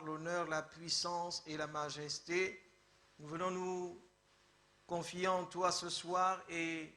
l'honneur, la puissance et la majesté. Nous venons nous confier en toi ce soir et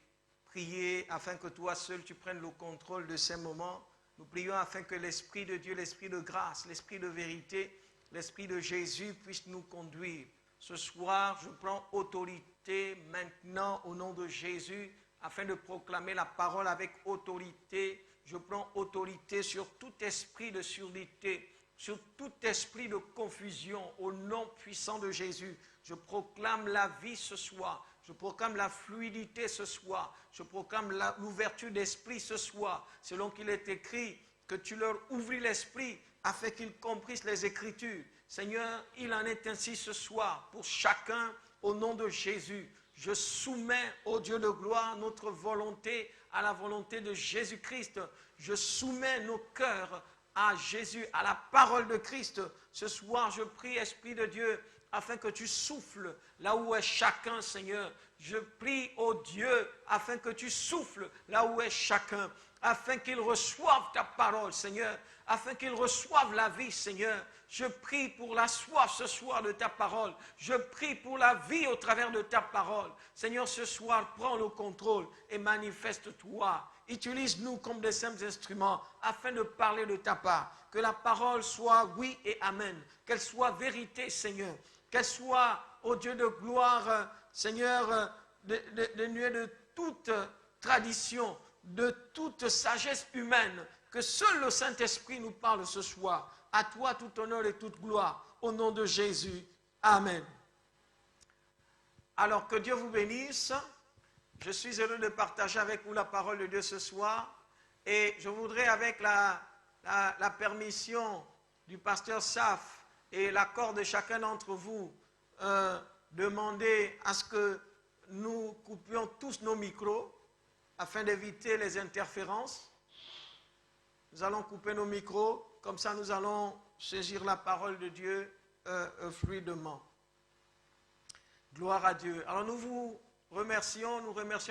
prier afin que toi seul tu prennes le contrôle de ces moments. Nous prions afin que l'Esprit de Dieu, l'Esprit de grâce, l'Esprit de vérité, l'Esprit de Jésus puisse nous conduire. Ce soir, je prends autorité maintenant au nom de Jésus afin de proclamer la parole avec autorité. Je prends autorité sur tout esprit de surdité, sur tout esprit de confusion, au nom puissant de Jésus. Je proclame la vie ce soir, je proclame la fluidité ce soir, je proclame l'ouverture d'esprit ce soir, selon qu'il est écrit que tu leur ouvris l'esprit afin qu'ils comprissent les Écritures. Seigneur, il en est ainsi ce soir pour chacun au nom de Jésus. Je soumets au Dieu de gloire notre volonté à la volonté de Jésus-Christ. Je soumets nos cœurs à Jésus, à la parole de Christ. Ce soir, je prie, Esprit de Dieu, afin que tu souffles là où est chacun, Seigneur. Je prie, ô Dieu, afin que tu souffles là où est chacun, afin qu'ils reçoivent ta parole, Seigneur, afin qu'ils reçoivent la vie, Seigneur. Je prie pour la soif ce soir de ta parole. Je prie pour la vie au travers de ta parole. Seigneur, ce soir, prends le contrôle et manifeste-toi. Utilise-nous comme des simples instruments afin de parler de ta part. Que la parole soit oui et amen. Qu'elle soit vérité, Seigneur. Qu'elle soit, ô Dieu de gloire, Seigneur, dénuée de toute tradition, de toute sagesse humaine. Que seul le Saint-Esprit nous parle ce soir. À toi tout honneur et toute gloire. Au nom de Jésus. Amen. Alors que Dieu vous bénisse. Je suis heureux de partager avec vous la parole de Dieu ce soir. Et je voudrais, avec la permission du pasteur Saf et l'accord de chacun d'entre vous, demander à ce que nous coupions tous nos micros afin d'éviter les interférences. Nous allons couper nos micros, comme ça nous allons saisir la parole de Dieu fluidement. Gloire à Dieu. Alors nous remercions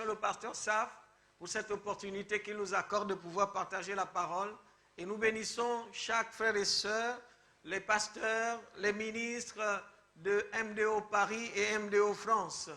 le pasteur Saf pour cette opportunité qu'il nous accorde de pouvoir partager la parole. Et nous bénissons chaque frère et sœur, les pasteurs, les ministres de MDO Paris et MDO France.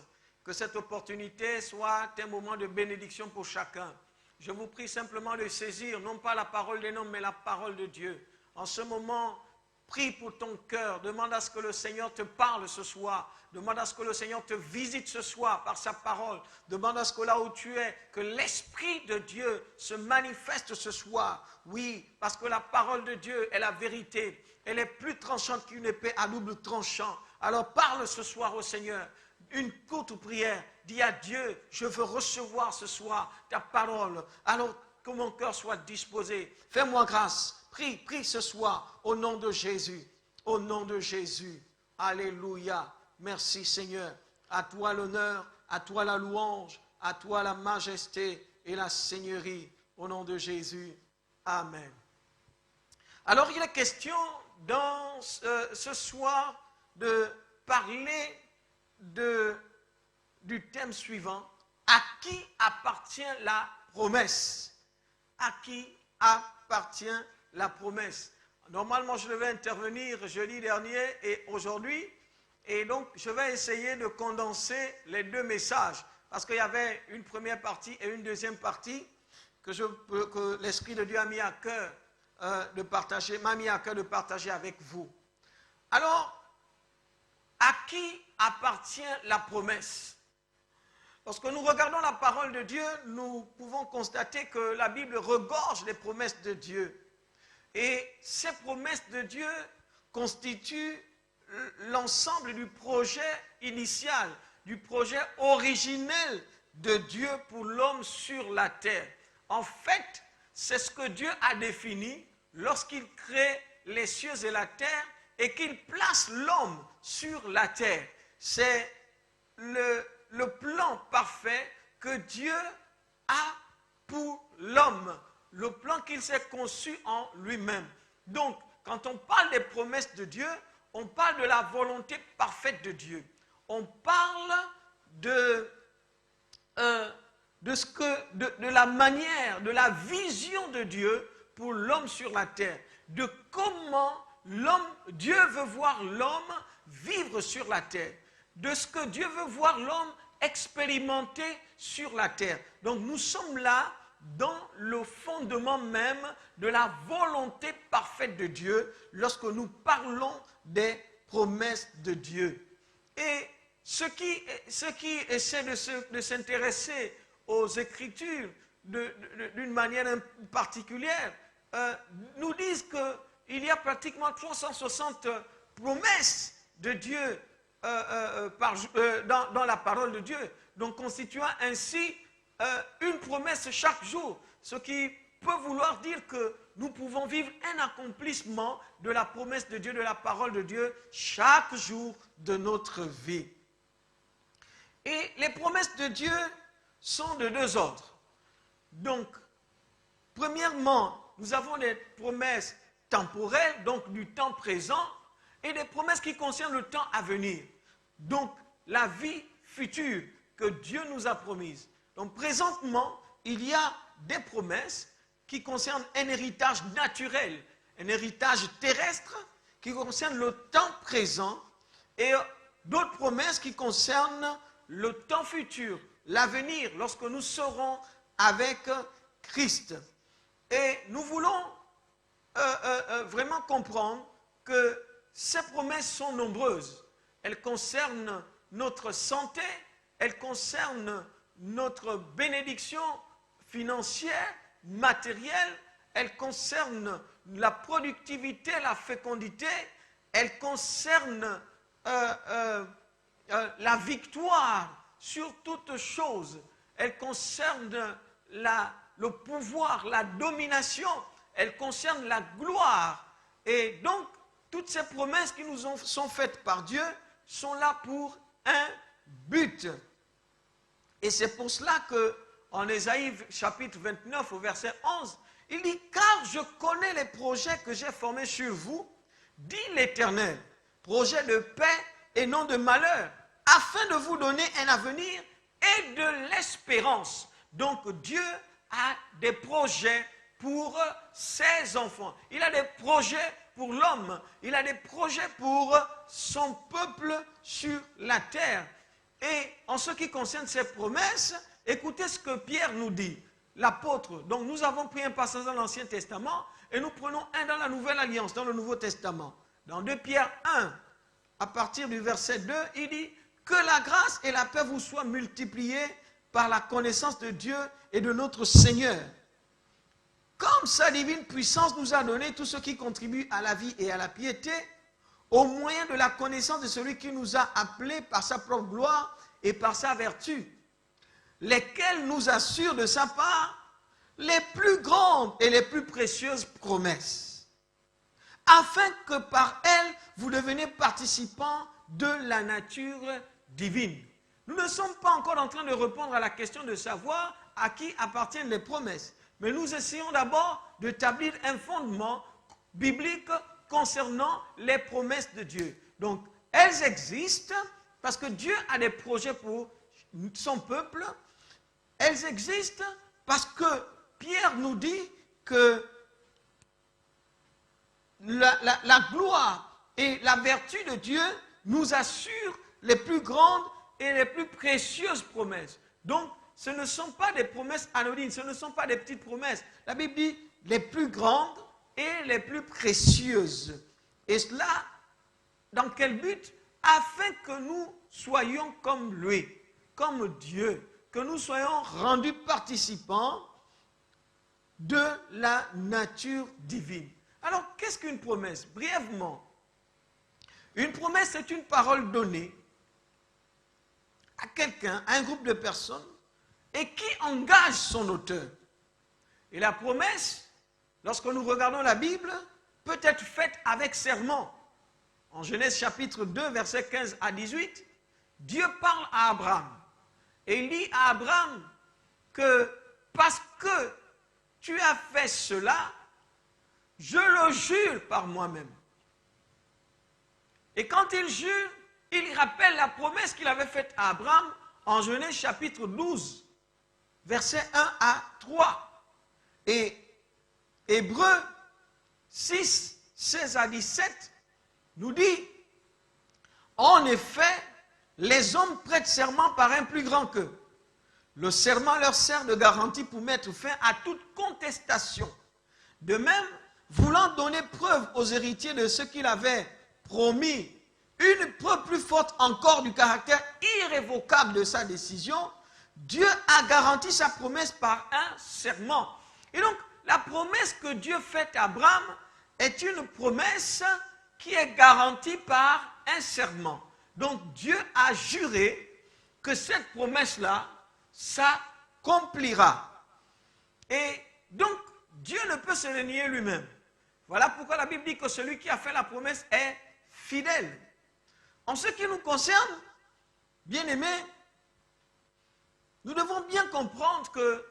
Que cette opportunité soit un moment de bénédiction pour chacun. Je vous prie simplement de saisir, non pas la parole des hommes, mais la parole de Dieu. En ce moment, prie pour ton cœur. Demande à ce que le Seigneur te parle ce soir. Demande à ce que le Seigneur te visite ce soir par sa parole. Demande à ce que là où tu es, que l'Esprit de Dieu se manifeste ce soir. Oui, parce que la parole de Dieu est la vérité. Elle est plus tranchante qu'une épée à double tranchant. Alors parle ce soir au Seigneur. Une courte prière. Dis à Dieu, je veux recevoir ce soir ta parole. Alors que mon cœur soit disposé. Fais-moi grâce. Prie ce soir au nom de Jésus. Au nom de Jésus. Alléluia. Merci Seigneur. À toi l'honneur, à toi la louange, à toi la majesté et la seigneurie. Au nom de Jésus. Amen. Alors il est question dans ce soir de parler du thème suivant. À qui appartient la promesse? À qui appartient la promesse? Normalement, je devais intervenir jeudi dernier et aujourd'hui. Et donc, je vais essayer de condenser les deux messages. Parce qu'il y avait une première partie et une deuxième partie que l'Esprit de Dieu a mis à cœur m'a mis à cœur de partager avec vous. Alors, à qui appartient la promesse? Lorsque nous regardons la parole de Dieu, nous pouvons constater que la Bible regorge des promesses de Dieu. Et ces promesses de Dieu constituent l'ensemble du projet initial, du projet originel de Dieu pour l'homme sur la terre. En fait, c'est ce que Dieu a défini lorsqu'il crée les cieux et la terre et qu'il place l'homme sur la terre. C'est le plan parfait que Dieu a pour l'homme, le plan qu'il s'est conçu en lui-même. Donc, quand on parle des promesses de Dieu, on parle de la volonté parfaite de Dieu. On parle de la manière, de la vision de Dieu pour l'homme sur la terre, de comment Dieu veut voir l'homme vivre sur la terre, de ce que Dieu veut voir l'homme expérimenter sur la terre. Donc nous sommes là dans le fondement même de la volonté parfaite de Dieu lorsque nous parlons des promesses de Dieu. Et ceux qui essaient de s'intéresser aux Écritures d'une manière particulière nous disent qu'il y a pratiquement 360 promesses de Dieu dans la parole de Dieu, donc constituant ainsi une promesse chaque jour, ce qui peut vouloir dire que nous pouvons vivre un accomplissement de la promesse de Dieu, de la parole de Dieu, chaque jour de notre vie. Et les promesses de Dieu sont de deux ordres. Donc, premièrement, nous avons des promesses temporelles, donc du temps présent, et des promesses qui concernent le temps à venir. Donc, la vie future que Dieu nous a promise. Donc, présentement, il y a des promesses qui concernent un héritage naturel, un héritage terrestre, qui concerne le temps présent, et d'autres promesses qui concernent le temps futur, l'avenir, lorsque nous serons avec Christ. Et nous voulons vraiment comprendre que ces promesses sont nombreuses. Elles concernent notre santé, elles concernent notre bénédiction financière, matérielle, elles concernent la productivité, la fécondité, elles concernent la victoire sur toute chose, elles concernent le pouvoir, la domination, elles concernent la gloire. Et donc, toutes ces promesses qui nous sont faites par Dieu sont là pour un but. Et c'est pour cela que, en Ésaïe chapitre 29 au verset 11, il dit « Car je connais les projets que j'ai formés sur vous, dit l'Éternel, projets de paix et non de malheur, afin de vous donner un avenir et de l'espérance. » Donc Dieu a des projets pour ses enfants. Il a des projets pour l'homme. Il a des projets pour son peuple sur la terre. Et en ce qui concerne ces promesses, écoutez ce que Pierre nous dit, l'apôtre. Donc nous avons pris un passage dans l'Ancien Testament et nous prenons un dans la Nouvelle Alliance, dans le Nouveau Testament. Dans 2 Pierre 1, à partir du verset 2, il dit « Que la grâce et la paix vous soient multipliées par la connaissance de Dieu et de notre Seigneur. Comme sa divine puissance nous a donné tout ce qui contribue à la vie et à la piété, au moyen de la connaissance de celui qui nous a appelés par sa propre gloire et par sa vertu, lesquels nous assurent de sa part les plus grandes et les plus précieuses promesses, afin que par elles, vous deveniez participants de la nature divine. » Nous ne sommes pas encore en train de répondre à la question de savoir à qui appartiennent les promesses, mais nous essayons d'abord d'établir un fondement biblique concernant les promesses de Dieu. Donc, elles existent parce que Dieu a des projets pour son peuple. Elles existent parce que Pierre nous dit que la gloire et la vertu de Dieu nous assurent les plus grandes et les plus précieuses promesses. Donc, ce ne sont pas des promesses anodines, ce ne sont pas des petites promesses. La Bible dit les plus grandes et les plus précieuses. Et cela, dans quel but? Afin que nous soyons comme lui, comme Dieu, que nous soyons rendus participants de la nature divine. Alors, qu'est-ce qu'une promesse? Brièvement, une promesse, c'est une parole donnée à quelqu'un, à un groupe de personnes, et qui engage son auteur. Et la promesse, lorsque nous regardons la Bible, peut être faite avec serment. En Genèse chapitre 2, versets 15 à 18, Dieu parle à Abraham. Et il dit à Abraham que parce que tu as fait cela, je le jure par moi-même. Et quand il jure, il rappelle la promesse qu'il avait faite à Abraham en Genèse chapitre 12, versets 1 à 3. Et Hébreux 6, 16 à 17, nous dit, en effet, les hommes prêtent serment par un plus grand qu'eux. Le serment leur sert de garantie pour mettre fin à toute contestation. De même, voulant donner preuve aux héritiers de ce qu'il avait promis, une preuve plus forte encore du caractère irrévocable de sa décision, Dieu a garanti sa promesse par un serment. Et donc, la promesse que Dieu fait à Abraham est une promesse qui est garantie par un serment. Donc, Dieu a juré que cette promesse-là s'accomplira. Et donc, Dieu ne peut se renier lui-même. Voilà pourquoi la Bible dit que celui qui a fait la promesse est fidèle. En ce qui nous concerne, bien-aimés, nous devons bien comprendre que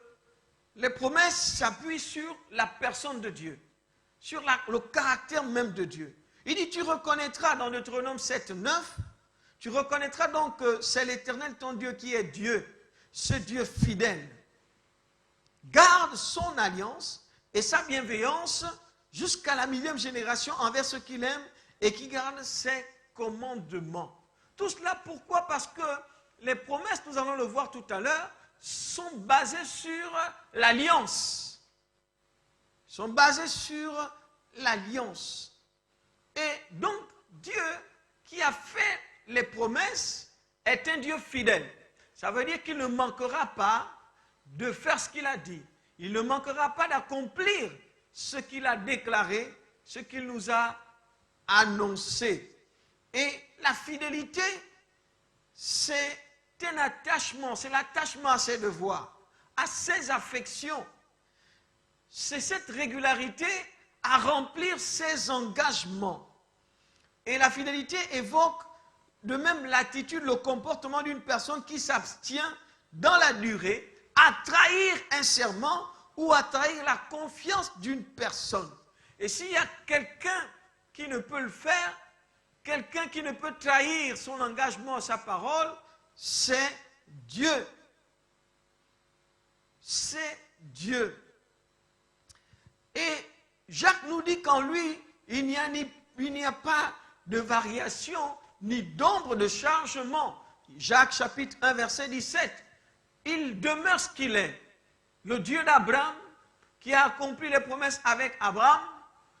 les promesses s'appuient sur la personne de Dieu, sur le caractère même de Dieu. Il dit, tu reconnaîtras dans Deutéronome 7, 9, tu reconnaîtras donc que c'est l'Éternel ton Dieu qui est Dieu, ce Dieu fidèle. Garde son alliance et sa bienveillance jusqu'à la 1000e génération envers ceux qu'il aime et qui gardent ses commandements. Tout cela pourquoi? Parce que les promesses, nous allons le voir tout à l'heure, sont basées sur l'alliance. Sont basées sur l'alliance. Et donc, Dieu qui a fait les promesses est un Dieu fidèle. Ça veut dire qu'il ne manquera pas de faire ce qu'il a dit. Il ne manquera pas d'accomplir ce qu'il a déclaré, ce qu'il nous a annoncé. Et la fidélité, c'est un attachement, c'est l'attachement à ses devoirs, à ses affections. C'est cette régularité à remplir ses engagements. Et la fidélité évoque de même l'attitude, le comportement d'une personne qui s'abstient dans la durée à trahir un serment ou à trahir la confiance d'une personne. Et s'il y a quelqu'un qui ne peut le faire, quelqu'un qui ne peut trahir son engagement, sa parole, c'est Dieu. C'est Dieu. Et Jacques nous dit qu'en lui, il n'y a pas de variation ni d'ombre de changement. Jacques chapitre 1 verset 17. Il demeure ce qu'il est. Le Dieu d'Abraham, qui a accompli les promesses avec Abraham,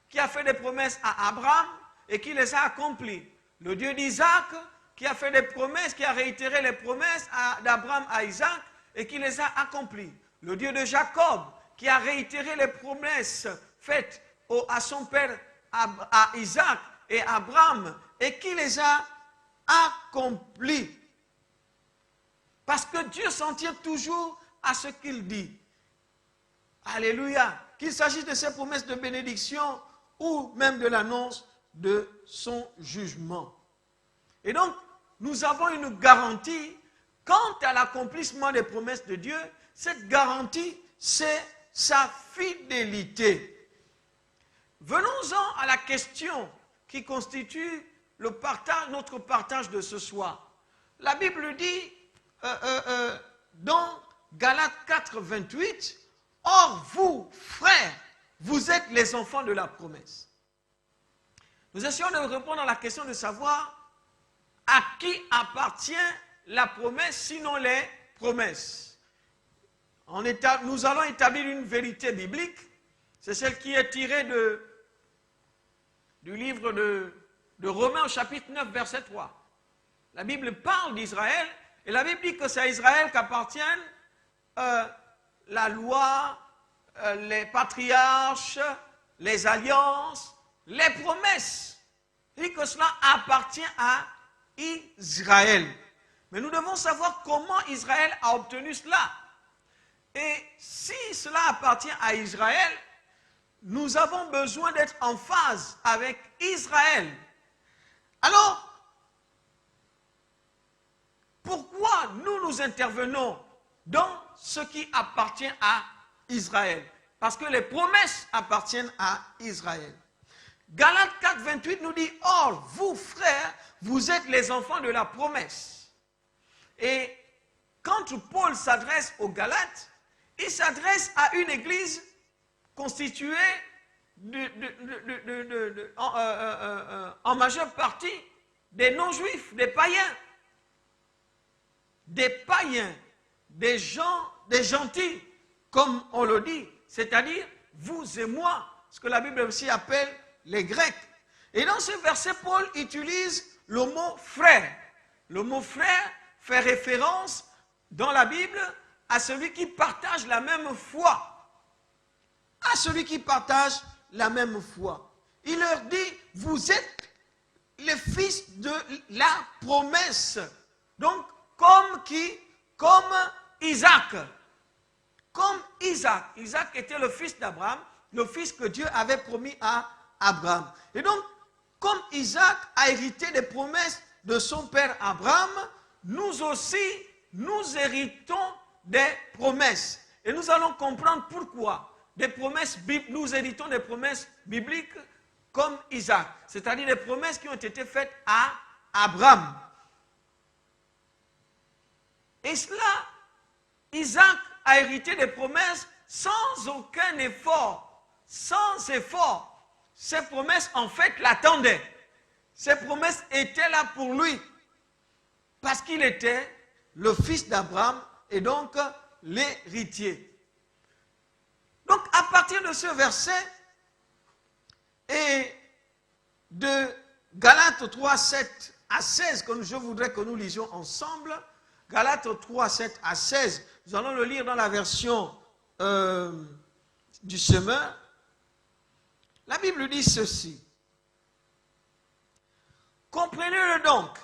qui a fait des promesses à Abraham et qui les a accomplies. Le Dieu d'Isaac, qui a fait des promesses, qui a réitéré les promesses d'Abraham à Isaac et qui les a accomplies. Le Dieu de Jacob, qui a réitéré les promesses faites à son père à Isaac et Abraham et qui les a accomplies. Parce que Dieu s'en tient toujours à ce qu'il dit. Alléluia. Qu'il s'agisse de ses promesses de bénédiction ou même de l'annonce de son jugement. Et donc, nous avons une garantie quant à l'accomplissement des promesses de Dieu. Cette garantie, c'est sa fidélité. Venons-en à la question qui constitue notre partage de ce soir. La Bible dit dans Galates 4, 28, « Or vous, frères, vous êtes les enfants de la promesse. » Nous essayons de répondre à la question de savoir à qui appartient la promesse, sinon les promesses. Nous allons établir une vérité biblique, c'est celle qui est tirée du livre de Romains au chapitre 9, verset 3. La Bible parle d'Israël, et la Bible dit que c'est à Israël qu'appartiennent la loi, les patriarches, les alliances, les promesses. Il dit que cela appartient à Israël. Mais nous devons savoir comment Israël a obtenu cela. Et si cela appartient à Israël, nous avons besoin d'être en phase avec Israël. Alors, pourquoi nous intervenons dans ce qui appartient à Israël? Parce que les promesses appartiennent à Israël. Galates 4, 28 nous dit, « Or, vous, frères, vous êtes les enfants de la promesse. » Et quand Paul s'adresse aux Galates, il s'adresse à une église constituée en majeure partie des non-juifs, des païens. Des païens, des gens, des gentils, comme on le dit, c'est-à-dire vous et moi, ce que la Bible aussi appelle les Grecs. Et dans ce verset, Paul utilise le mot frère. Le mot frère fait référence dans la Bible à celui qui partage la même foi. À celui qui partage la même foi. Il leur dit, vous êtes les fils de la promesse. Donc, comme qui? Comme Isaac. Comme Isaac. Isaac était le fils d'Abraham, le fils que Dieu avait promis à Abraham. Et donc, comme Isaac a hérité des promesses de son père Abraham, nous aussi, nous héritons des promesses. Et nous allons comprendre pourquoi. Nous héritons des promesses bibliques comme Isaac. C'est-à-dire des promesses qui ont été faites à Abraham. Et cela, Isaac a hérité des promesses sans aucun effort. Sans effort. Ces promesses, en fait, l'attendaient. Ces promesses étaient là pour lui. Parce qu'il était le fils d'Abraham et donc l'héritier. Donc, à partir de ce verset et de Galates 3, 7 à 16, que je voudrais que nous lisions ensemble, Galates 3, 7 à 16, nous allons le lire dans la version du semeur. La Bible dit ceci. Comprenez-le donc.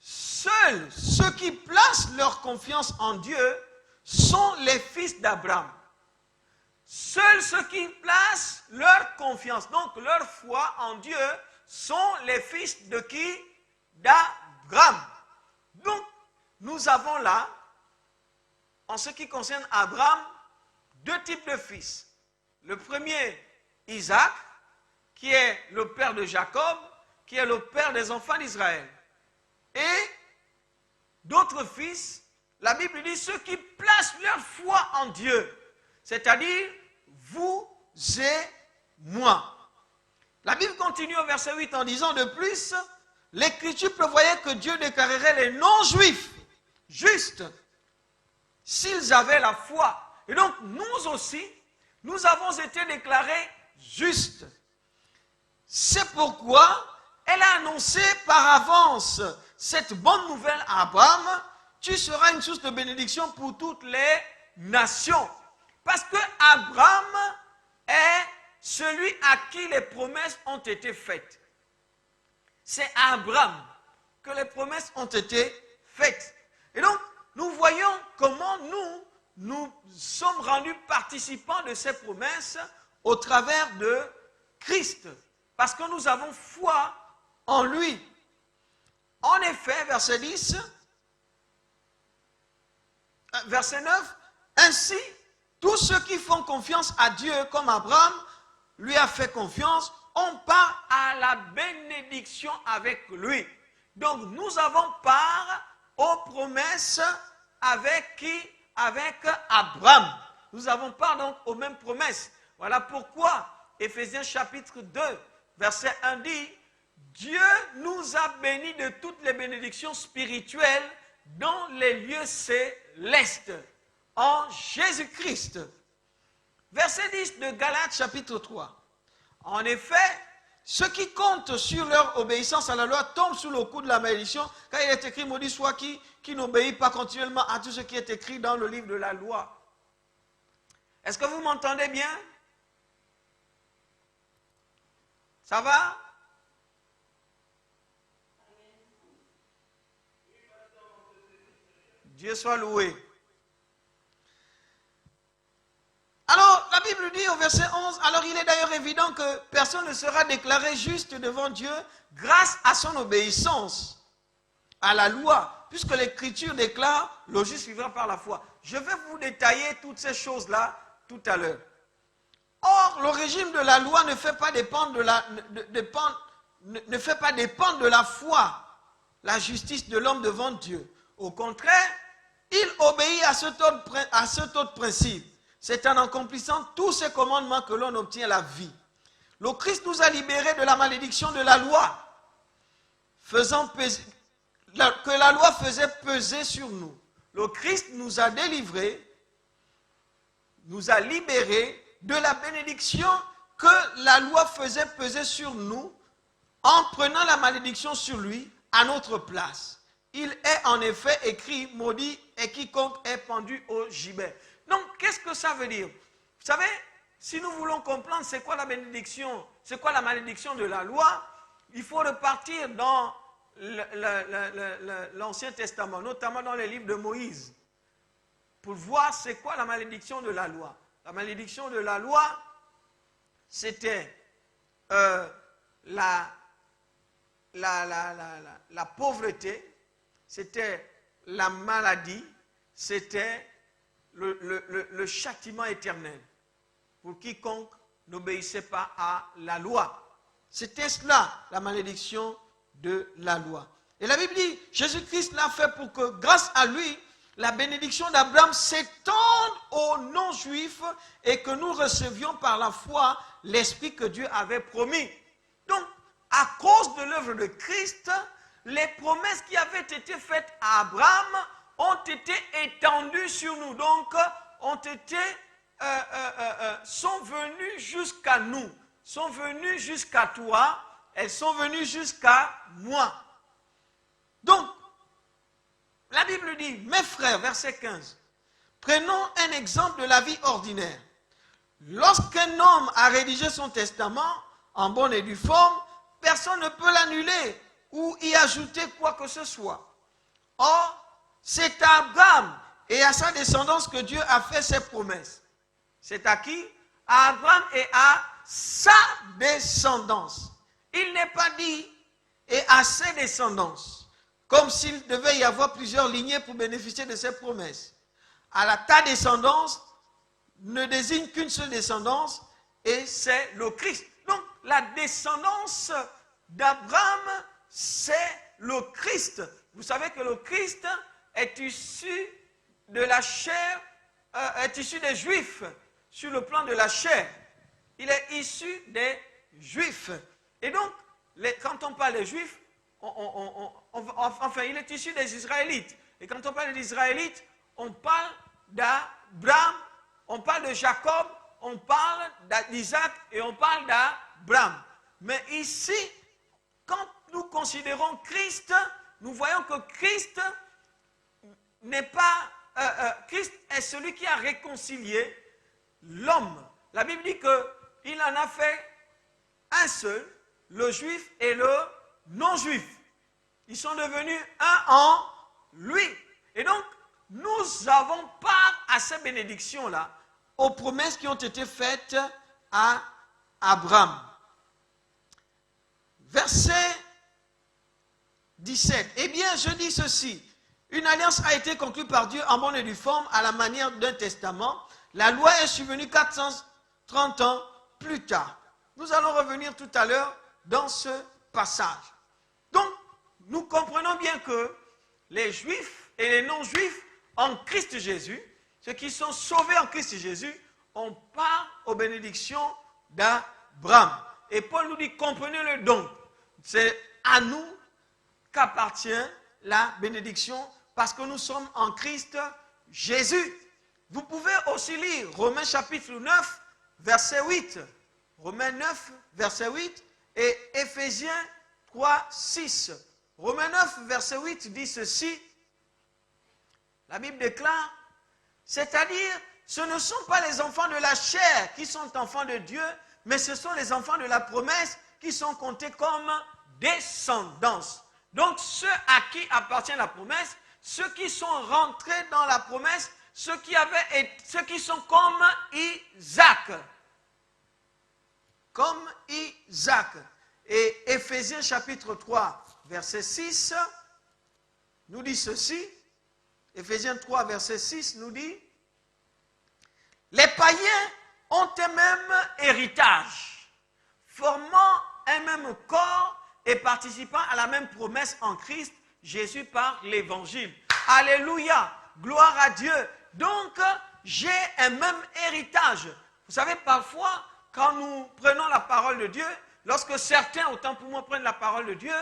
Seuls ceux qui placent leur confiance en Dieu sont les fils d'Abraham. Seuls ceux qui placent leur confiance, donc leur foi en Dieu, sont les fils de qui? D'Abraham. Donc, nous avons là, en ce qui concerne Abraham, deux types de fils. Le premier, Isaac, qui est le père de Jacob, qui est le père des enfants d'Israël. Et d'autres fils, la Bible dit ceux qui placent leur foi en Dieu, c'est-à-dire vous et moi. La Bible continue au verset 8 en disant de plus, l'Écriture prévoyait que Dieu déclarerait les non-juifs justes s'ils avaient la foi. Et donc nous aussi, nous avons été déclarés justes. C'est pourquoi elle a annoncé par avance cette bonne nouvelle à Abraham, tu seras une source de bénédiction pour toutes les nations. Parce que Abraham est celui à qui les promesses ont été faites. C'est à Abraham que les promesses ont été faites. Et donc, nous voyons comment nous sommes rendus participants de ces promesses au travers de Christ. Parce que nous avons foi en lui. En effet, verset 10, verset 9, ainsi, tous ceux qui font confiance à Dieu comme Abraham lui a fait confiance, on part à la bénédiction avec lui. Donc nous avons part aux promesses avec qui? Avec Abraham. Nous avons part donc aux mêmes promesses. Voilà pourquoi Éphésiens chapitre 2, verset 1 dit, Dieu nous a bénis de toutes les bénédictions spirituelles dans les lieux célestes, en Jésus-Christ. Verset 10 de Galates chapitre 3. En effet, ceux qui comptent sur leur obéissance à la loi tombent sous le coup de la malédiction, car il est écrit, maudit soit qui n'obéit pas continuellement à tout ce qui est écrit dans le livre de la loi. Est-ce que vous m'entendez bien? Ça va? Dieu soit loué. Alors, la Bible dit au verset 11, alors il est d'ailleurs évident que personne ne sera déclaré juste devant Dieu grâce à son obéissance à la loi, puisque l'Écriture déclare, le juste vivra par la foi. Je vais vous détailler toutes ces choses-là tout à l'heure. Or, le régime de la loi ne fait pas dépendre de la foi, la justice de l'homme devant Dieu. Au contraire, il obéit à cet autre principe. C'est en accomplissant tous ces commandements que l'on obtient la vie. Le Christ nous a libérés de la malédiction de la loi, que la loi faisait peser sur nous. Le Christ nous a délivrés, nous a libérés de la bénédiction que la loi faisait peser sur nous en prenant la malédiction sur lui à notre place. Il est en effet écrit, maudit est quiconque est pendu au gibet. Donc, qu'est-ce que ça veut dire? Vous savez, si nous voulons comprendre c'est quoi la bénédiction, c'est quoi la malédiction de la loi, il faut repartir dans l'Ancien Testament, notamment dans les livres de Moïse, pour voir c'est quoi la malédiction de la loi. La malédiction de la loi, c'était la pauvreté, c'était la maladie, c'était le châtiment éternel pour quiconque n'obéissait pas à la loi. C'était cela, la malédiction de la loi. Et la Bible dit, Jésus-Christ l'a fait pour que, grâce à lui, la bénédiction d'Abraham s'étende aux non-juifs et que nous recevions par la foi l'Esprit que Dieu avait promis. Donc, à cause de l'œuvre de Christ, les promesses qui avaient été faites à Abraham ont été étendues sur nous. Donc, sont venues jusqu'à nous, sont venues jusqu'à toi, elles sont venues jusqu'à moi. Donc, la Bible dit, mes frères, verset 15, prenons un exemple de la vie ordinaire. Lorsqu'un homme a rédigé son testament, en bonne et due forme, personne ne peut l'annuler ou y ajouter quoi que ce soit. Or, c'est à Abraham et à sa descendance que Dieu a fait ses promesses. C'est à qui? À Abraham et à sa descendance. Il n'est pas dit et à ses descendances, comme s'il devait y avoir plusieurs lignées pour bénéficier de ces promesses. Ta descendance ne désigne qu'une seule descendance et c'est le Christ. Donc, la descendance d'Abraham, c'est le Christ. Vous savez que le Christ est issu de la chair, est issu des Juifs, sur le plan de la chair. Il est issu des Juifs. Et donc, quand on parle des Juifs, enfin, il est issu des Israélites. Et quand on parle des Israélites, on parle d'Abraham, on parle de Jacob, on parle d'Isaac et on parle d'Abraham. Mais ici, quand nous considérons Christ, nous voyons que Christ n'est pas... Christ est celui qui a réconcilié l'homme. La Bible dit qu'il en a fait un seul, le juif et le non-juif. Ils sont devenus un en lui. Et donc, nous avons part à ces bénédictions-là, aux promesses qui ont été faites à Abraham. Verset 17. Eh bien, je dis ceci. Une alliance a été conclue par Dieu en bonne et due forme à la manière d'un testament. La loi est survenue 430 ans plus tard. Nous allons revenir tout à l'heure dans ce passage. Donc, nous comprenons bien que les Juifs et les non-Juifs en Christ Jésus, ceux qui sont sauvés en Christ Jésus, ont part aux bénédictions d'Abraham. Et Paul nous dit, comprenez-le donc. C'est à nous qu'appartient la bénédiction parce que nous sommes en Christ Jésus. Vous pouvez aussi lire Romains chapitre 9, verset 8. Romains 9, verset 8 et Éphésiens 3, 6. Romains 9, verset 8 dit ceci. La Bible déclare, c'est-à-dire, ce ne sont pas les enfants de la chair qui sont enfants de Dieu, mais ce sont les enfants de la promesse qui sont comptés comme descendance. Donc, ceux à qui appartient la promesse, ceux qui sont rentrés dans la promesse, ceux qui sont comme Isaac. Comme Isaac. Et Éphésiens chapitre 3, verset 6, nous dit ceci. Éphésiens 3, verset 6 nous dit, les païens ont un même héritage, formant un même corps et participant à la même promesse en Christ, Jésus par l'évangile. Alléluia, gloire à Dieu. Donc, j'ai un même héritage. Vous savez, parfois, quand nous prenons la parole de Dieu, lorsque certains, autant pour moi, prennent la parole de Dieu,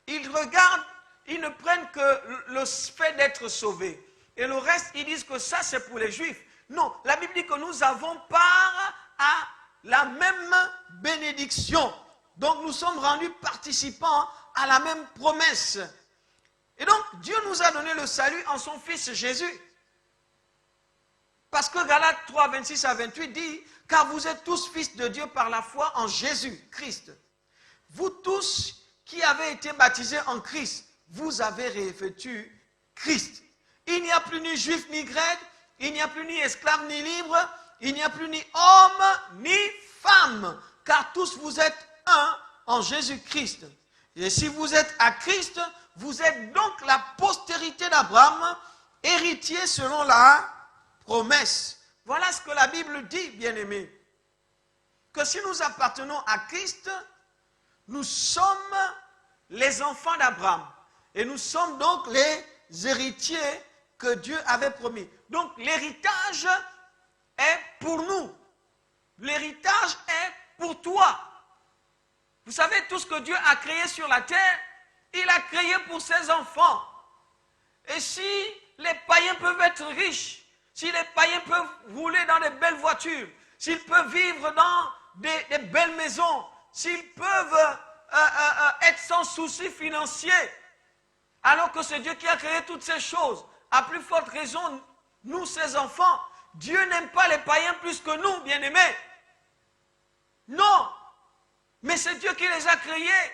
ils regardent, ils ne prennent que le fait d'être sauvés. Et le reste, ils disent que ça, c'est pour les Juifs. Non, la Bible dit que nous avons part à la même bénédiction. Donc, nous sommes rendus participants à la même promesse. Et donc, Dieu nous a donné le salut en son Fils Jésus. Parce que Galates 3, 26 à 28 dit, « Car vous êtes tous fils de Dieu par la foi en Jésus-Christ. Vous tous qui avez été baptisés en Christ, vous avez revêtu Christ. Il n'y a plus ni juif ni grec, il n'y a plus ni esclave ni libre, il n'y a plus ni homme ni femme, car tous vous êtes un en Jésus-Christ. Et si vous êtes à Christ, vous êtes donc la postérité d'Abraham, héritier selon la promesse. » Voilà ce que la Bible dit, bien-aimés. Que si nous appartenons à Christ, nous sommes les enfants d'Abraham. Et nous sommes donc les héritiers que Dieu avait promis. Donc l'héritage est pour nous. L'héritage est pour toi. Vous savez, tout ce que Dieu a créé sur la terre, il a créé pour ses enfants. Et si les païens peuvent être riches, si les païens peuvent rouler dans des belles voitures, s'ils peuvent vivre dans des belles maisons, s'ils peuvent être sans souci financier, alors que c'est Dieu qui a créé toutes ces choses, à plus forte raison, nous, ses enfants, Dieu n'aime pas les païens plus que nous, bien-aimés. Non, mais c'est Dieu qui les a créés.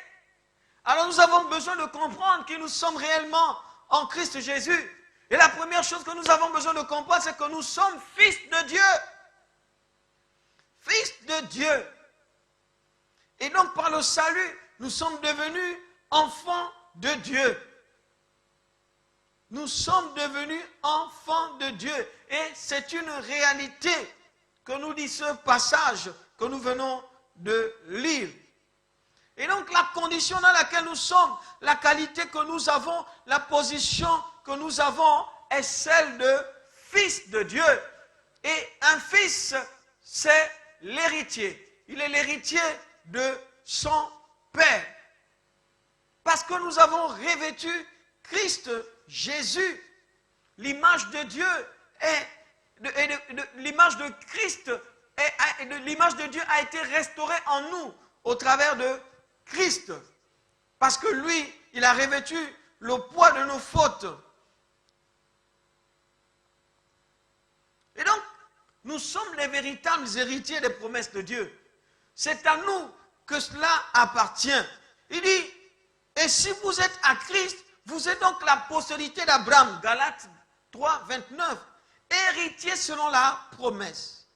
Alors nous avons besoin de comprendre que nous sommes réellement en Christ Jésus. Et la première chose que nous avons besoin de comprendre, c'est que nous sommes fils de Dieu. Fils de Dieu. Et donc par le salut, nous sommes devenus enfants de Dieu. Nous sommes devenus enfants de Dieu. Et c'est une réalité que nous dit ce passage que nous venons de lire. Et donc la condition dans laquelle nous sommes, la qualité que nous avons, la position que nous avons est celle de fils de Dieu. Et un fils, c'est l'héritier. Il est l'héritier de son Père. Parce que nous avons revêtu Christ Jésus. L'image de Dieu l'image de Christ, l'image de Dieu a été restaurée en nous au travers de Christ. Parce que lui, il a revêtu le poids de nos fautes. Et donc, nous sommes les véritables héritiers des promesses de Dieu. C'est à nous que cela appartient. Il dit, et si vous êtes à Christ, vous êtes donc la postérité d'Abraham. Galates 3, 29. Héritier selon la promesse.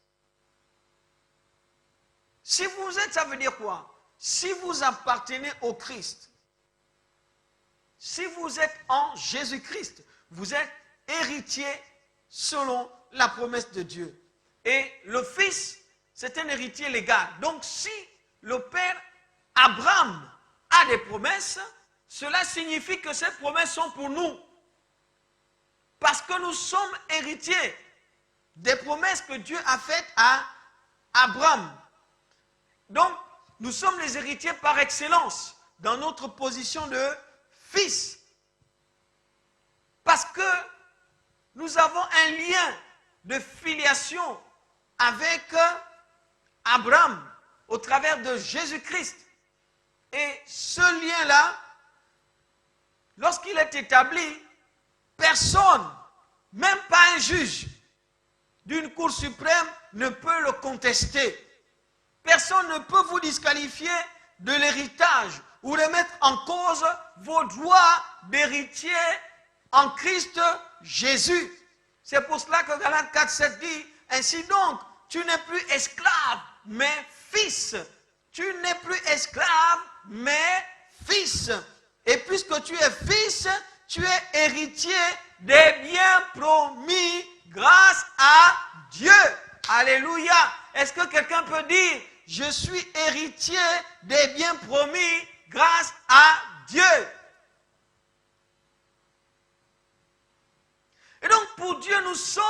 Si vous êtes, ça veut dire quoi? Si vous appartenez au Christ, si vous êtes en Jésus-Christ, vous êtes héritier selon la promesse de Dieu. Et le Fils, c'est un héritier légal. Donc si le Père Abraham a des promesses, cela signifie que ces promesses sont pour nous. Parce que nous sommes héritiers des promesses que Dieu a faites à Abraham. Donc, nous sommes les héritiers par excellence dans notre position de fils. Parce que nous avons un lien de filiation avec Abraham au travers de Jésus-Christ. Et ce lien-là, lorsqu'il est établi, personne, même pas un juge d'une cour suprême, ne peut le contester. Personne ne peut vous disqualifier de l'héritage ou remettre en cause vos droits d'héritier en Christ Jésus. C'est pour cela que Galates 4, 7 dit, ainsi donc, tu n'es plus esclave, mais fils. Tu n'es plus esclave, mais fils. Et puisque tu es fils, tu es héritier des biens promis grâce à Dieu. Alléluia. Est-ce que quelqu'un peut dire, je suis héritier des biens promis grâce à Dieu? Et donc pour Dieu, nous sommes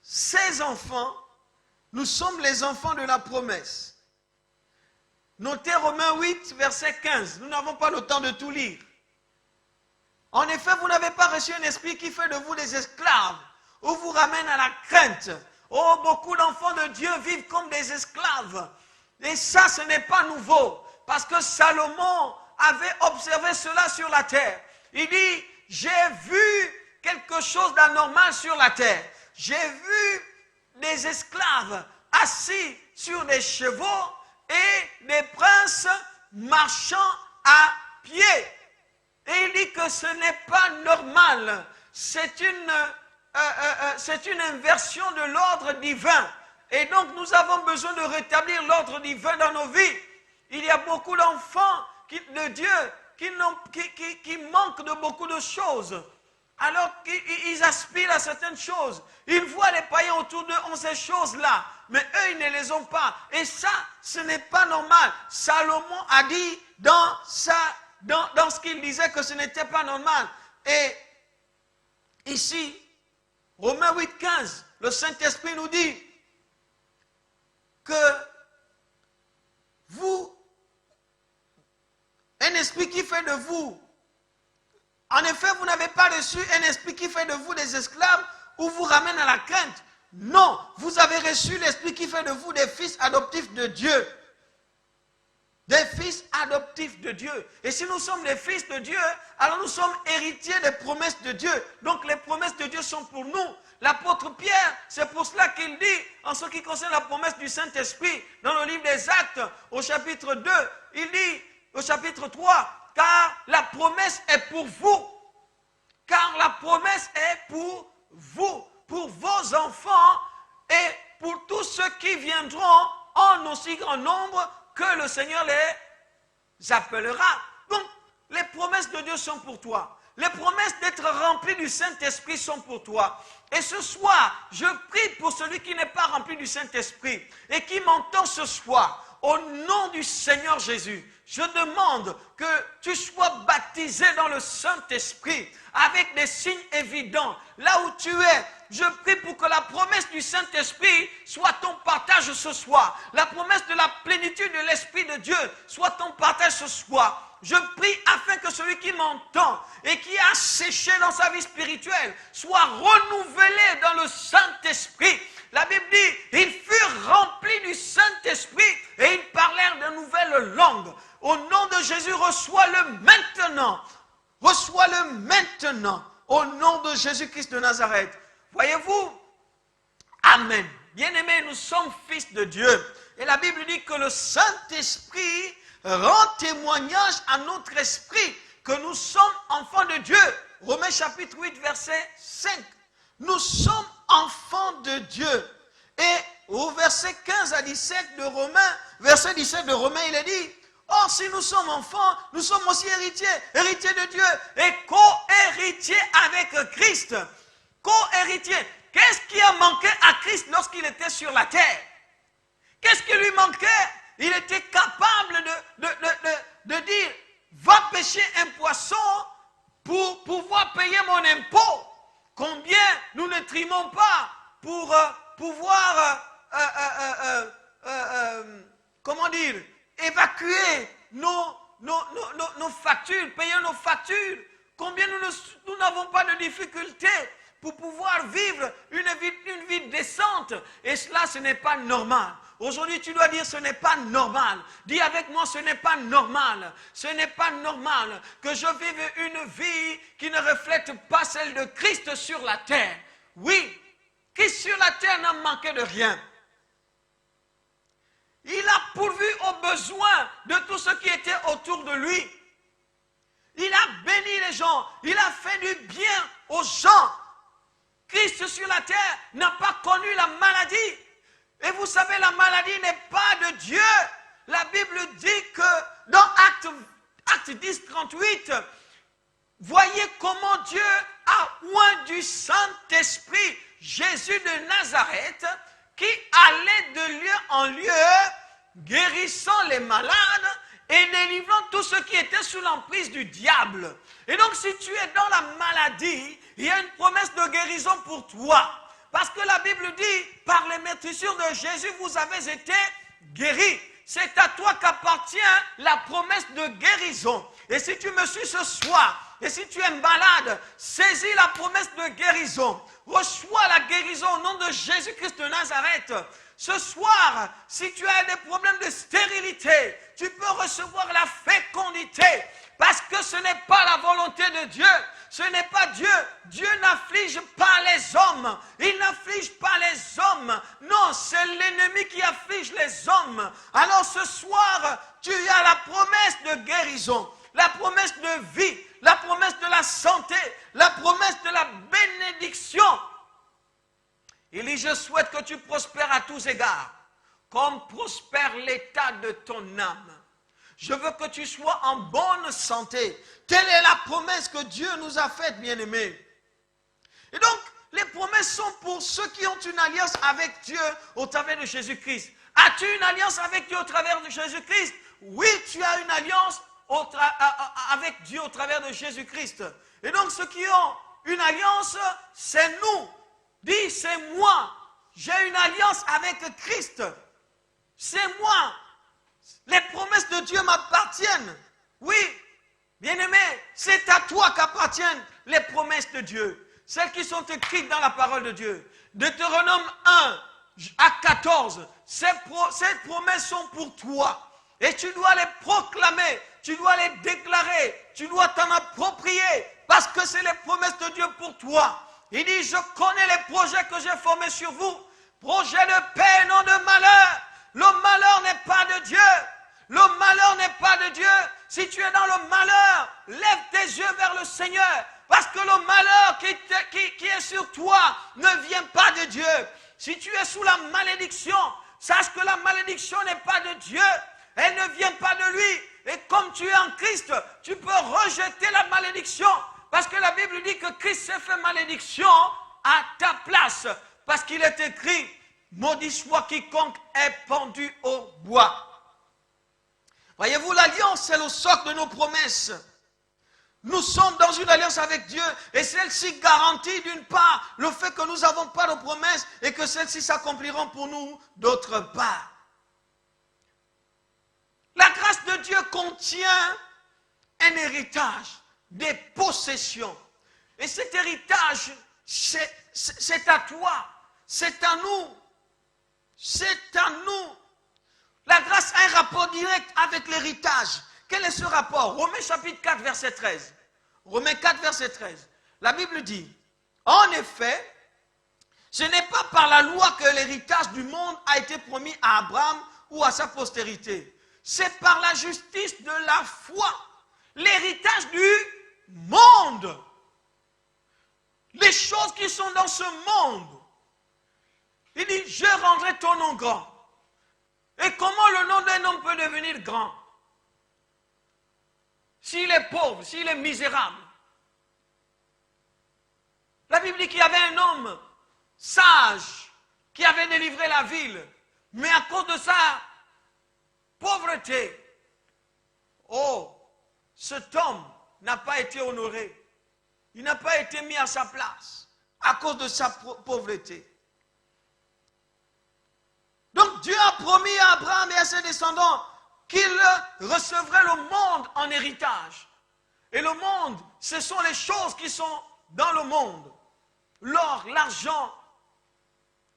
ses enfants nous sommes les enfants de la promesse. Notez Romains 8, verset 15. Nous n'avons pas le temps de tout lire. En effet, vous n'avez pas reçu un esprit qui fait de vous des esclaves ou vous ramène à la crainte. Oh, beaucoup d'enfants de Dieu vivent comme des esclaves. Et ça, ce n'est pas nouveau. Parce que Salomon avait observé cela sur la terre. Il dit, j'ai vu quelque chose d'anormal sur la terre. J'ai vu des esclaves assis sur des chevaux et des princes marchant à pied. Et il dit que ce n'est pas normal. C'est une inversion de l'ordre divin. Et donc nous avons besoin de rétablir l'ordre divin dans nos vies. Il y a beaucoup d'enfants de Dieu qui manquent de beaucoup de choses. Alors qu'ils aspirent à certaines choses. Ils voient les païens autour d'eux ont ces choses-là. Mais eux, ils ne les ont pas. Et ça, ce n'est pas normal. Salomon a dit dans ce qu'il disait que ce n'était pas normal. Et ici, Romains 8, 15, le Saint-Esprit nous dit que vous, un esprit qui fait de vous, en effet, vous n'avez pas reçu un esprit qui fait de vous des esclaves ou vous ramène à la crainte. Non, vous avez reçu l'esprit qui fait de vous des fils adoptifs de Dieu. Des fils adoptifs de Dieu. Et si nous sommes des fils de Dieu, alors nous sommes héritiers des promesses de Dieu. Donc les promesses de Dieu sont pour nous. L'apôtre Pierre, c'est pour cela qu'il dit, en ce qui concerne la promesse du Saint-Esprit, dans le livre des Actes, au chapitre 2, il dit, au chapitre 3, car la promesse est pour vous. Car la promesse est pour vous, pour vos enfants et pour tous ceux qui viendront en aussi grand nombre que le Seigneur les appellera. Donc, les promesses de Dieu sont pour toi. Les promesses d'être rempli du Saint-Esprit sont pour toi. Et ce soir, je prie pour celui qui n'est pas rempli du Saint-Esprit et qui m'entend ce soir. Au nom du Seigneur Jésus, je demande que tu sois baptisé dans le Saint-Esprit avec des signes évidents. Là où tu es, je prie pour que la promesse du Saint-Esprit soit ton partage ce soir. La promesse de la plénitude de l'Esprit de Dieu soit ton partage ce soir. Je prie afin que celui qui m'entend et qui a séché dans sa vie spirituelle soit renouvelé dans le Saint-Esprit. La Bible dit, ils furent remplis du Saint-Esprit et ils parlèrent de nouvelles langues. Au nom de Jésus, reçois-le maintenant. Reçois-le maintenant. Au nom de Jésus-Christ de Nazareth. Voyez-vous? Amen. Bien-aimés, nous sommes fils de Dieu. Et la Bible dit que le Saint-Esprit rend témoignage à notre esprit que nous sommes enfants de Dieu. Romains chapitre 8, verset 5. Nous sommes enfants de Dieu. Et au verset 15 à 17 de Romains, verset 17 de Romains, il est dit, or si nous sommes enfants, nous sommes aussi héritiers, héritiers de Dieu et co-héritiers avec Christ. Co-héritiers. Qu'est-ce qui a manqué à Christ lorsqu'il était sur la terre? Qu'est-ce qui lui manquait? Il était capable de dire, va pêcher un poisson pour pouvoir payer mon impôt. Combien nous ne trimons pas pour pouvoir, comment dire, évacuer nos factures, payer nos factures. Combien nous n'avons pas de difficultés pour pouvoir vivre une vie décente. Et cela, ce n'est pas normal. Aujourd'hui, tu dois dire, ce n'est pas normal. Dis avec moi, ce n'est pas normal. Ce n'est pas normal que je vive une vie qui ne reflète pas celle de Christ sur la terre. Oui, Christ sur la terre n'a manqué de rien. Il a pourvu aux besoins de tous ceux qui étaient autour de lui. Il a béni les gens. Il a fait du bien aux gens. Christ sur la terre n'a pas connu la maladie. Et vous savez, la maladie n'est pas de Dieu. La Bible dit que dans Acte 10, 38, voyez comment Dieu a oint du Saint-Esprit Jésus de Nazareth qui allait de lieu en lieu, guérissant les malades et délivrant tous ceux qui étaient sous l'emprise du diable. Et donc si tu es dans la maladie, il y a une promesse de guérison pour toi. Parce que la Bible dit, par les meurtrissures de Jésus, vous avez été guéris. C'est à toi qu'appartient la promesse de guérison. Et si tu me suis ce soir, et si tu es malade, saisis la promesse de guérison. Reçois la guérison au nom de Jésus-Christ de Nazareth. Ce soir, si tu as des problèmes de stérilité, tu peux recevoir la fécondité. Parce que ce n'est pas la volonté de Dieu. Ce n'est pas Dieu. Dieu n'afflige pas les hommes. Il n'afflige pas les hommes. Non, c'est l'ennemi qui afflige les hommes. Alors ce soir, tu as la promesse de guérison, la promesse de vie, la promesse de la santé, la promesse de la bénédiction. Il dit, je souhaite que tu prospères à tous égards, comme prospère l'état de ton âme. Je veux que tu sois en bonne santé. Telle est la promesse que Dieu nous a faite, bien-aimés. Et donc, les promesses sont pour ceux qui ont une alliance avec Dieu au travers de Jésus-Christ. As-tu une alliance avec Dieu au travers de Jésus-Christ? Oui, tu as une alliance avec Dieu au travers de Jésus-Christ. Et donc, ceux qui ont une alliance, c'est nous. Dis, c'est moi. J'ai une alliance avec Christ. C'est moi. Les promesses de Dieu m'appartiennent. Oui, bien-aimé, c'est à toi qu'appartiennent les promesses de Dieu. Celles qui sont écrites dans la parole de Dieu. Deutéronome 1 à 14. Ces promesses sont pour toi. Et tu dois les proclamer. Tu dois les déclarer. Tu dois t'en approprier. Parce que c'est les promesses de Dieu pour toi. Il dit, je connais les projets que j'ai formés sur vous. Projets de paix, non de malheur. Le malheur n'est pas de Dieu. Le malheur n'est pas de Dieu. Si tu es dans le malheur, lève tes yeux vers le Seigneur. Parce que le malheur qui est sur toi ne vient pas de Dieu. Si tu es sous la malédiction, sache que la malédiction n'est pas de Dieu. Elle ne vient pas de lui. Et comme tu es en Christ, tu peux rejeter la malédiction. Parce que la Bible dit que Christ s'est fait malédiction à ta place. Parce qu'il est écrit, maudit soit quiconque est pendu au bois. Voyez-vous, l'alliance, c'est le socle de nos promesses. Nous sommes dans une alliance avec Dieu et celle-ci garantit d'une part le fait que nous n'avons pas de promesses et que celles-ci s'accompliront pour nous d'autre part. La grâce de Dieu contient un héritage, des possessions. Et cet héritage, c'est à toi, c'est à nous, c'est à nous. La grâce a un rapport direct avec l'héritage. Quel est ce rapport? Romains chapitre 4, verset 13. Romains 4, verset 13. La Bible dit, en effet, ce n'est pas par la loi que l'héritage du monde a été promis à Abraham ou à sa postérité. C'est par la justice de la foi. L'héritage du monde. Les choses qui sont dans ce monde. Il dit, je rendrai ton nom grand. Et comment le nom d'un homme peut devenir grand? S'il est pauvre, s'il est misérable. La Bible dit qu'il y avait un homme sage qui avait délivré la ville. Mais à cause de sa pauvreté, cet homme n'a pas été honoré. Il n'a pas été mis à sa place à cause de sa pauvreté. Donc Dieu a promis à Abraham et à ses descendants qu'il recevrait le monde en héritage. Et le monde, ce sont les choses qui sont dans le monde. L'or, l'argent,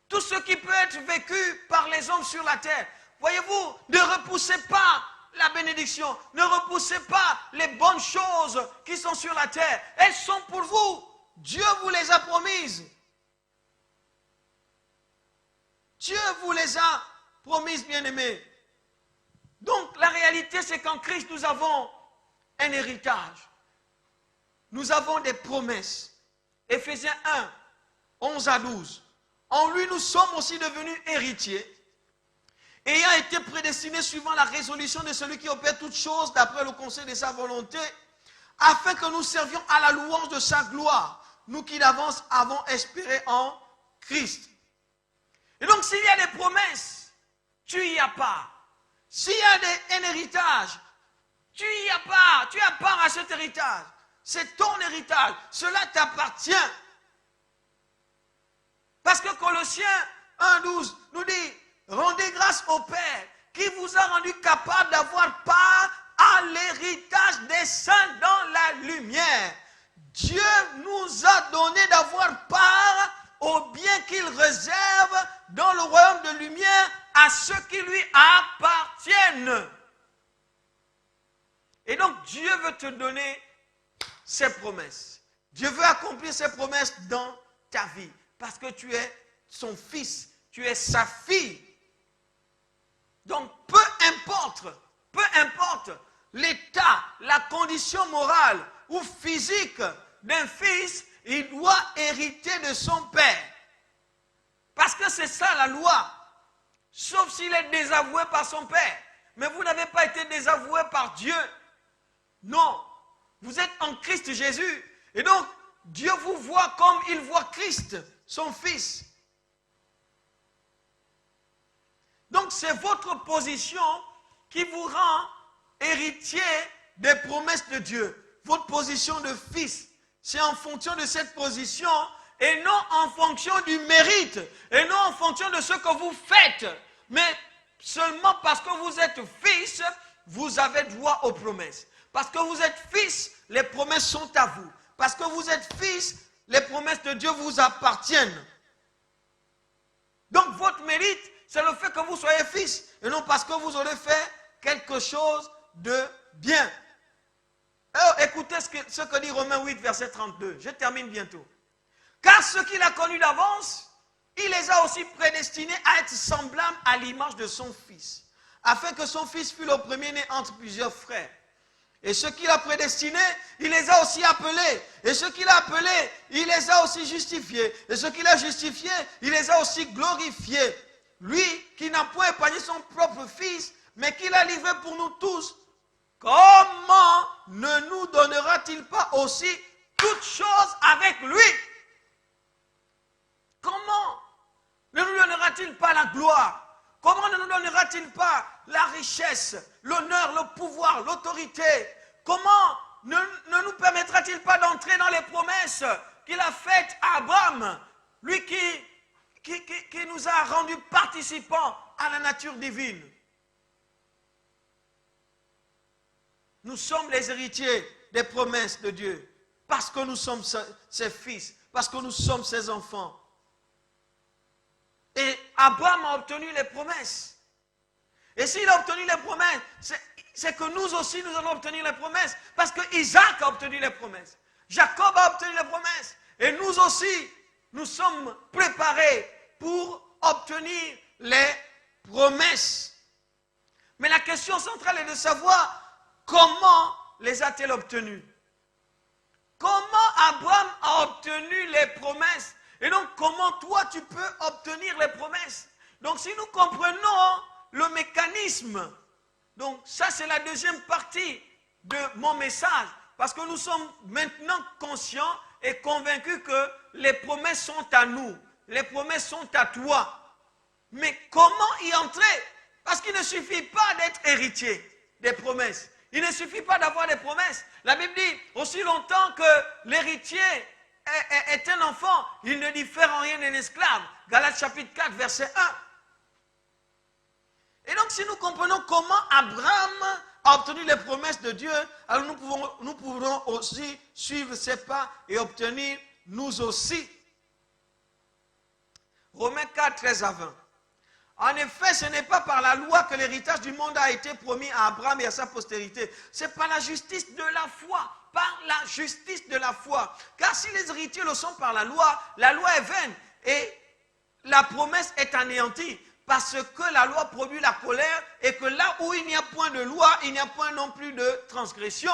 tout ce qui peut être vécu par les hommes sur la terre. Voyez-vous, ne repoussez pas la bénédiction. Ne repoussez pas les bonnes choses qui sont sur la terre. Elles sont pour vous. Dieu vous les a promises. Dieu vous les a promises, bien-aimés. Donc, la réalité, c'est qu'en Christ, nous avons un héritage. Nous avons des promesses. Éphésiens 1, 11 à 12. En lui, nous sommes aussi devenus héritiers, ayant été prédestinés suivant la résolution de celui qui opère toutes choses d'après le conseil de sa volonté, afin que nous servions à la louange de sa gloire, nous qui d'avance avons espéré en Christ. Et donc, s'il y a des promesses, tu y as part. S'il y a un héritage, tu y as part. Tu as part à cet héritage. C'est ton héritage. Cela t'appartient. Parce que Colossiens 1,12 nous dit, rendez grâce au Père qui vous a rendu capable d'avoir part à l'héritage des saints dans la lumière. Dieu nous a donné d'avoir part au bien qu'il réserve dans le royaume de lumière à ceux qui lui appartiennent. Et donc Dieu veut te donner ses promesses. Dieu veut accomplir ses promesses dans ta vie. Parce que tu es son fils, tu es sa fille. Donc peu importe l'état, la condition morale ou physique d'un fils, il doit hériter de son père. Parce que c'est ça la loi. Sauf s'il est désavoué par son père. Mais vous n'avez pas été désavoué par Dieu. Non. Vous êtes en Christ Jésus. Et donc, Dieu vous voit comme il voit Christ, son fils. Donc, c'est votre position qui vous rend héritier des promesses de Dieu. Votre position de fils. C'est en fonction de cette position et non en fonction du mérite et non en fonction de ce que vous faites. Mais seulement parce que vous êtes fils, vous avez droit aux promesses. Parce que vous êtes fils, les promesses sont à vous. Parce que vous êtes fils, les promesses de Dieu vous appartiennent. Donc votre mérite, c'est le fait que vous soyez fils et non parce que vous aurez fait quelque chose de bien. Alors, écoutez ce que dit Romains 8, verset 32. Je termine bientôt. Car ceux qu'il a connus d'avance, il les a aussi prédestinés à être semblables à l'image de son fils, afin que son fils fût le premier-né entre plusieurs frères. Et ceux qu'il a prédestinés, il les a aussi appelés. Et ceux qu'il a appelés, il les a aussi justifiés. Et ceux qu'il a justifiés, il les a aussi glorifiés. Lui qui n'a point épargné son propre fils, mais qui l'a livré pour nous tous, comment ne nous donnera-t-il pas aussi toutes choses avec lui? Comment ne nous donnera-t-il pas la gloire? Comment ne nous donnera-t-il pas la richesse, l'honneur, le pouvoir, l'autorité? Comment ne nous permettra-t-il pas d'entrer dans les promesses qu'il a faites à Abraham, lui qui nous a rendus participants à la nature divine? Nous sommes les héritiers des promesses de Dieu parce que nous sommes ses fils, parce que nous sommes ses enfants. Et Abraham a obtenu les promesses. Et s'il a obtenu les promesses, c'est que nous aussi nous allons obtenir les promesses. Parce que Isaac a obtenu les promesses. Jacob a obtenu les promesses. Et nous aussi, nous sommes préparés pour obtenir les promesses. Mais la question centrale est de savoir comment les a-t-il obtenues? Comment Abraham a obtenu les promesses? Et donc, comment toi, tu peux obtenir les promesses? Donc, si nous comprenons le mécanisme, donc ça, c'est la deuxième partie de mon message, parce que nous sommes maintenant conscients et convaincus que les promesses sont à nous, les promesses sont à toi. Mais comment y entrer? Parce qu'il ne suffit pas d'être héritier des promesses. Il ne suffit pas d'avoir des promesses. La Bible dit, aussi longtemps que l'héritier est un enfant, il ne diffère en rien d'un esclave. Galates chapitre 4, verset 1. Et donc, si nous comprenons comment Abraham a obtenu les promesses de Dieu, alors nous pouvons aussi suivre ses pas et obtenir nous aussi. Romains 4, 13 à 20. En effet, ce n'est pas par la loi que l'héritage du monde a été promis à Abraham et à sa postérité. C'est par la justice de la foi. Par la justice de la foi. Car si les héritiers le sont par la loi est vaine et la promesse est anéantie. Parce que la loi produit la colère et que là où il n'y a point de loi, il n'y a point non plus de transgression.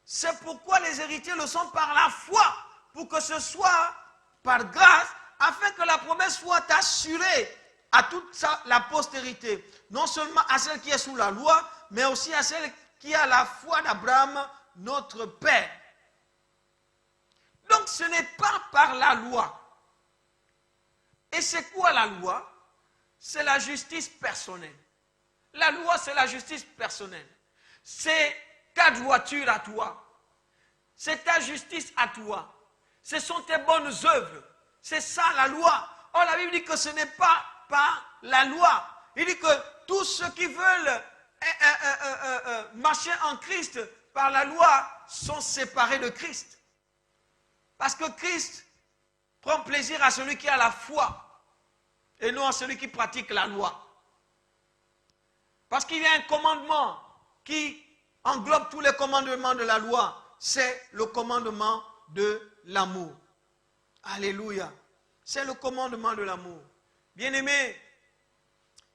C'est pourquoi les héritiers le sont par la foi. Pour que ce soit par grâce, afin que la promesse soit assurée à toute la postérité, non seulement à celle qui est sous la loi, mais aussi à celle qui a la foi d'Abraham, notre Père. Donc ce n'est pas par la loi. Et c'est quoi la loi? C'est la justice personnelle. La loi, c'est la justice personnelle. C'est ta droiture à toi. C'est ta justice à toi. Ce sont tes bonnes œuvres. C'est ça la loi. Or, la Bible dit que ce n'est pas par la loi. Il dit que tous ceux qui veulent marcher en Christ par la loi sont séparés de Christ. Parce que Christ prend plaisir à celui qui a la foi et non à celui qui pratique la loi. Parce qu'il y a un commandement qui englobe tous les commandements de la loi. C'est le commandement de l'amour. Alléluia. C'est le commandement de l'amour. Bien-aimés,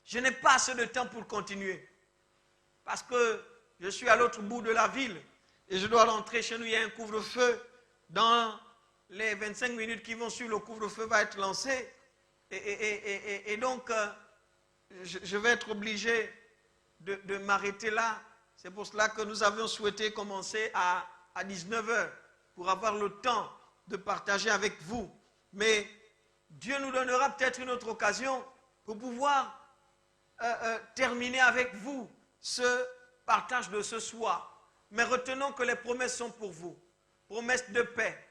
je n'ai pas assez de temps pour continuer. Parce que je suis à l'autre bout de la ville et je dois rentrer chez nous. Il y a un couvre-feu. Dans les 25 minutes qui vont suivre, le couvre-feu va être lancé. Et donc, je vais être obligé de m'arrêter là. C'est pour cela que nous avions souhaité commencer à 19h pour avoir le temps de partager avec vous. Mais Dieu nous donnera peut-être une autre occasion pour pouvoir terminer avec vous ce partage de ce soir. Mais retenons que les promesses sont pour vous. Promesses de paix,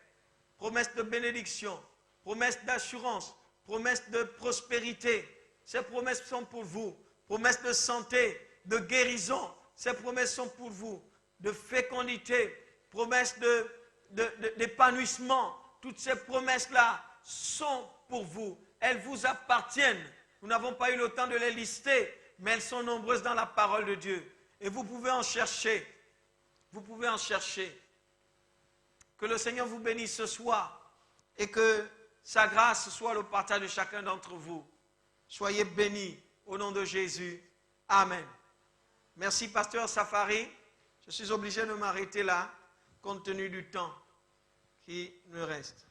promesses de bénédiction, promesses d'assurance, promesses de prospérité. Ces promesses sont pour vous. Promesses de santé, de guérison. Ces promesses sont pour vous. De fécondité, promesses d'épanouissement. Toutes ces promesses-là sont pour vous. Elles vous appartiennent. Nous n'avons pas eu le temps de les lister, mais elles sont nombreuses dans la parole de Dieu. Et vous pouvez en chercher. Vous pouvez en chercher. Que le Seigneur vous bénisse ce soir et que sa grâce soit le partage de chacun d'entre vous. Soyez bénis au nom de Jésus. Amen. Merci, pasteur Safari. Je suis obligé de m'arrêter là, compte tenu du temps qui me reste.